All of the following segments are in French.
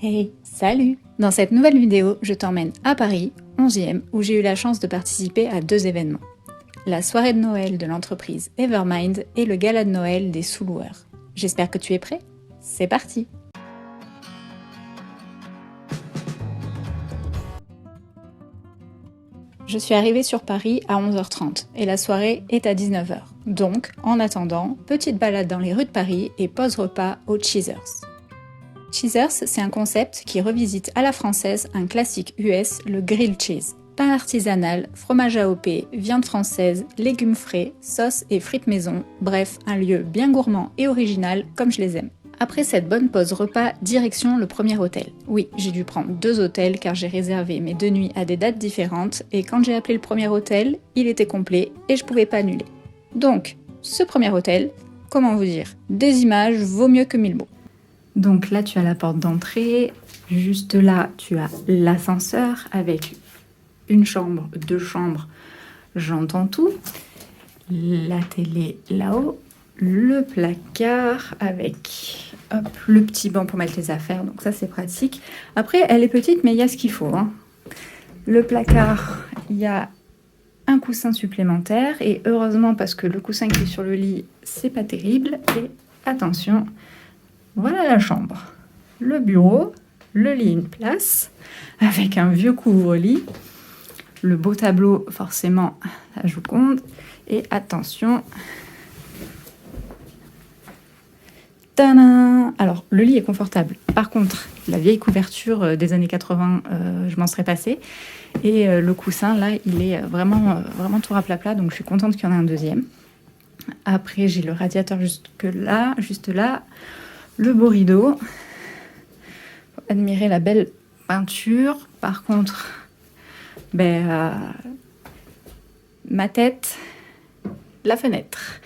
Hey, salut! Dans cette nouvelle vidéo, je t'emmène à Paris, 11e, où j'ai eu la chance de participer à deux événements. La soirée de Noël de l'entreprise Evermind et le gala de Noël des sous-loueurs. J'espère que tu es prêt? C'est parti! Je suis arrivée sur Paris à 11h30 et la soirée est à 19h. Donc, en attendant, petite balade dans les rues de Paris et pause repas au Cheezers. Cheezers, c'est un concept qui revisite à la française un classique US, le grilled cheese. Pain artisanal, fromage AOP, viande française, légumes frais, sauce et frites maison, bref, un lieu bien gourmand et original comme je les aime. Après cette bonne pause repas, direction le premier hôtel. Oui, j'ai dû prendre deux hôtels car j'ai réservé mes deux nuits à des dates différentes et quand j'ai appelé le premier hôtel, il était complet et je pouvais pas annuler. Donc, ce premier hôtel, comment vous dire, des images vaut mieux que 1000 mots. Donc là, tu as la porte d'entrée, juste là, tu as l'ascenseur avec une chambre, deux chambres, j'entends tout, la télé là-haut, le placard avec hop, le petit banc pour mettre les affaires, donc ça c'est pratique. Après, elle est petite, mais il y a ce qu'il faut. Le placard, il y a un coussin supplémentaire, et heureusement parce que le coussin qui est sur le lit, c'est pas terrible. Et attention, voilà la chambre. Le bureau, le lit une place, avec un vieux couvre-lit, le beau tableau, forcément, la Joconde, et attention... Tadam! Alors, le lit est confortable. Par contre, la vieille couverture des années 80, je m'en serais passée. Et le coussin, là, il est vraiment tout raplat, donc je suis contente qu'il y en ait un deuxième. Après, j'ai le radiateur juste là. Le beau rideau. Faut admirer la belle peinture. Par contre, ma tête, la fenêtre.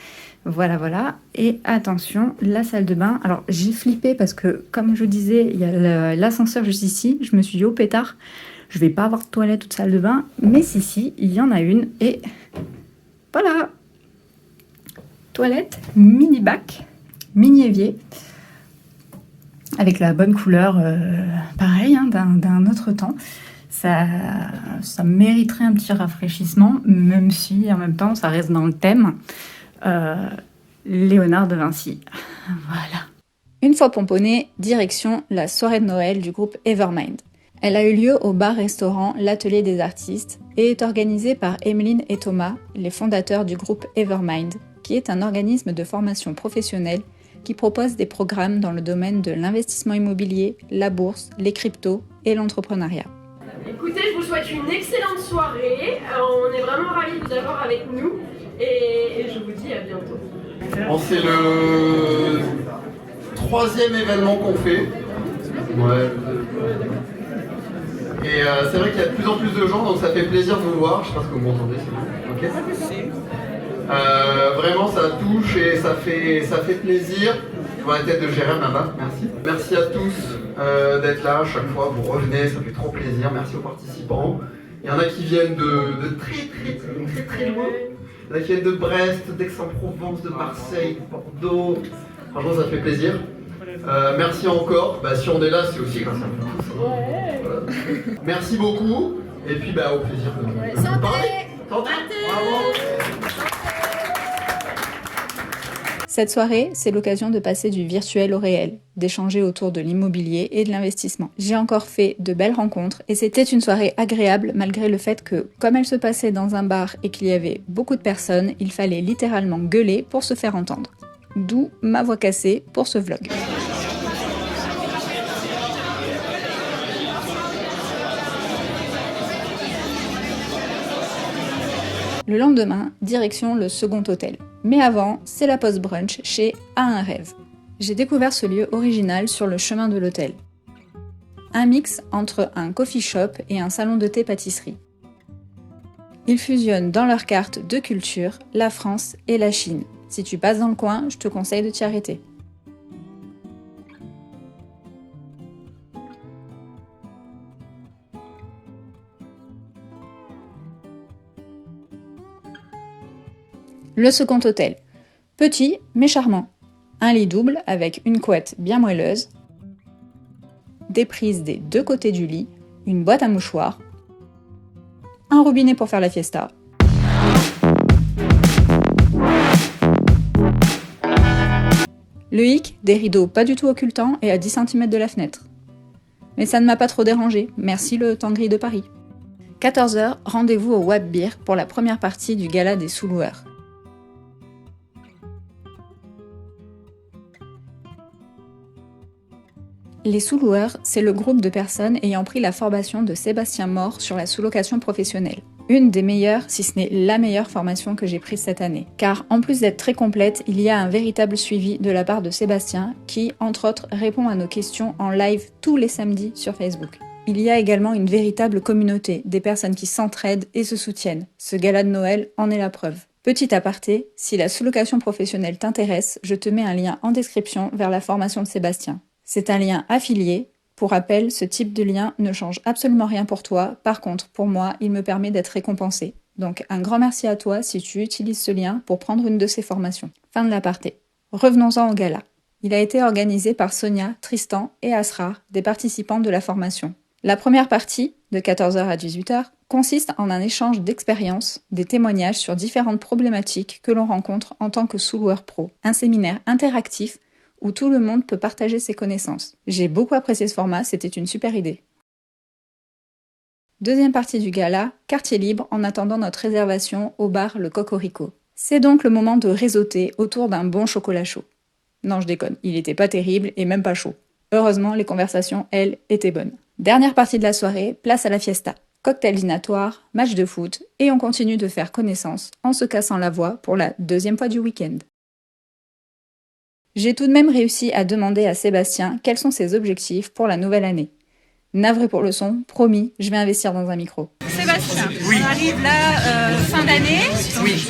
Voilà. Et attention, la salle de bain. Alors, j'ai flippé parce que, comme je disais, il y a l'ascenseur juste ici. Je me suis dit, oh pétard, je vais pas avoir de toilette ou de salle de bain. Mais si, il y en a une. Et voilà. Toilette, mini bac, mini évier. Avec la bonne couleur, pareil, d'un autre temps. Ça mériterait un petit rafraîchissement, même si, en même temps, ça reste dans le thème. Léonard de Vinci. Voilà. Une fois pomponné, direction la soirée de Noël du groupe Evermind. Elle a eu lieu au bar-restaurant L'Atelier des Artistes et est organisée par Emeline et Thomas, les fondateurs du groupe Evermind, qui est un organisme de formation professionnelle qui propose des programmes dans le domaine de l'investissement immobilier, la bourse, les cryptos et l'entrepreneuriat. Écoutez, je vous souhaite une excellente soirée. On est vraiment ravis de vous avoir avec nous. Et je vous dis à bientôt. Bon, c'est le troisième événement qu'on fait. Ouais. Et c'est vrai qu'il y a de plus en plus de gens, donc ça fait plaisir de vous voir. Je sais pas ce que vous m'entendez, c'est bon. Ok. Vraiment, ça touche et ça fait plaisir. Je vois la tête de Jérém là-bas, merci. Merci à tous d'être là. À chaque fois, vous revenez, ça fait trop plaisir. Merci aux participants. Il y en a qui viennent de très loin. Il y en a qui viennent de Brest, d'Aix-en-Provence, de Marseille, de Bordeaux. Franchement, ça fait plaisir. Merci encore. Si on est là, c'est aussi grâce à vous. Voilà. Merci beaucoup. Et puis, au plaisir de vous parler. Santé. Bravo. Cette soirée, c'est l'occasion de passer du virtuel au réel, d'échanger autour de l'immobilier et de l'investissement. J'ai encore fait de belles rencontres et c'était une soirée agréable malgré le fait que, comme elle se passait dans un bar et qu'il y avait beaucoup de personnes, il fallait littéralement gueuler pour se faire entendre. D'où ma voix cassée pour ce vlog. Le lendemain, direction le second hôtel. Mais avant, c'est la pause brunch chez A un rêve. J'ai découvert ce lieu original sur le chemin de l'hôtel. Un mix entre un coffee shop et un salon de thé pâtisserie. Ils fusionnent dans leur carte deux cultures, la France et la Chine. Si tu passes dans le coin, je te conseille de t'y arrêter. Le second hôtel. Petit mais charmant. Un lit double avec une couette bien moelleuse. des prises des deux côtés du lit, une boîte à mouchoirs, un robinet pour faire la fiesta, le hic, des rideaux pas du tout occultants et à 10 cm de la fenêtre. Mais ça ne m'a pas trop dérangé, merci le temps gris de Paris. 14h, rendez-vous au Web Beer pour la première partie du gala des sous-loueurs. Les sous-loueurs, c'est le groupe de personnes ayant pris la formation de Sébastien Mort sur la sous-location professionnelle. Une des meilleures, si ce n'est la meilleure formation que j'ai prise cette année. Car en plus d'être très complète, il y a un véritable suivi de la part de Sébastien qui, entre autres, répond à nos questions en live tous les samedis sur Facebook. Il y a également une véritable communauté, des personnes qui s'entraident et se soutiennent. Ce gala de Noël en est la preuve. Petit aparté, si la sous-location professionnelle t'intéresse, je te mets un lien en description vers la formation de Sébastien. C'est un lien affilié. Pour rappel, ce type de lien ne change absolument rien pour toi. Par contre, pour moi, il me permet d'être récompensé. Donc un grand merci à toi si tu utilises ce lien pour prendre une de ces formations. Fin de l'aparté. Revenons-en au gala. Il a été organisé par Sonia, Tristan et Asrar, des participants de la formation. La première partie, de 14h à 18h, consiste en un échange d'expériences, des témoignages sur différentes problématiques que l'on rencontre en tant que sous-loueur pro. Un séminaire interactif où tout le monde peut partager ses connaissances. J'ai beaucoup apprécié ce format, c'était une super idée. Deuxième partie du gala, quartier libre en attendant notre réservation au bar Le Cocorico. C'est donc le moment de réseauter autour d'un bon chocolat chaud. Non, je déconne, il était pas terrible et même pas chaud. Heureusement, les conversations, elles, étaient bonnes. Dernière partie de la soirée, place à la fiesta. Cocktail dînatoire, match de foot, et on continue de faire connaissance en se cassant la voix pour la deuxième fois du week-end. J'ai tout de même réussi à demander à Sébastien quels sont ses objectifs pour la nouvelle année. Navré pour le son, promis, je vais investir dans un micro. Sébastien, oui. On arrive là, fin d'année. Oui.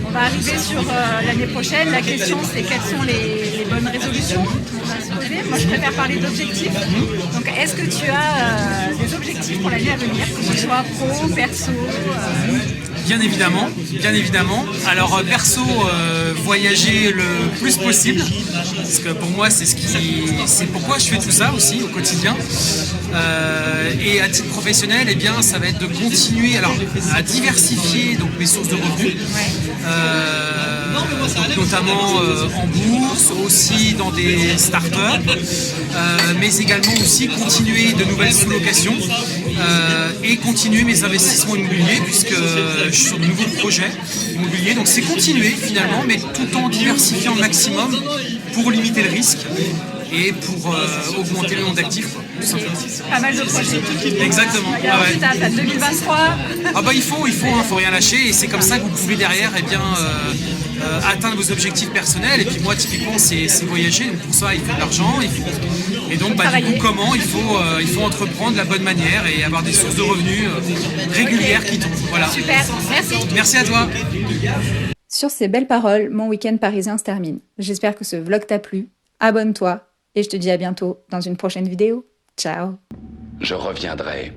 On va arriver sur l'année prochaine. La question, c'est quelles sont les bonnes résolutions qu'on va se poser. Moi, je préfère parler d'objectifs. Donc, est-ce que tu as des objectifs pour l'année à venir, que ce soit pro, perso Bien évidemment. Alors perso, voyager le plus possible, parce que pour moi c'est pourquoi je fais tout ça aussi au quotidien. Et à titre professionnel, eh bien, ça va être de continuer à diversifier donc mes sources de revenus, donc, notamment en bourse, aussi dans des startups, mais également aussi continuer de nouvelles sous-locations et continuer mes investissements immobiliers puisque je suis sur de nouveaux projets immobiliers. Donc c'est continuer finalement, mais tout en diversifiant au maximum pour limiter le risque et pour augmenter le nombre d'actifs, tout simplement. Pas mal de projets. Exactement. Alors, tu tapes à 2023. Ah bah il faut rien lâcher et c'est comme ça que vous pouvez derrière atteindre vos objectifs personnels. Et puis moi typiquement c'est voyager, donc pour ça il faut de l'argent, et donc du coup comment il faut entreprendre de la bonne manière et avoir des sources de revenus régulières qui tombent. Voilà. Super, merci. Merci à toi. Sur ces belles paroles, mon week-end parisien se termine. J'espère que ce vlog t'a plu. Abonne-toi et je te dis à bientôt dans une prochaine vidéo. Ciao. Je reviendrai.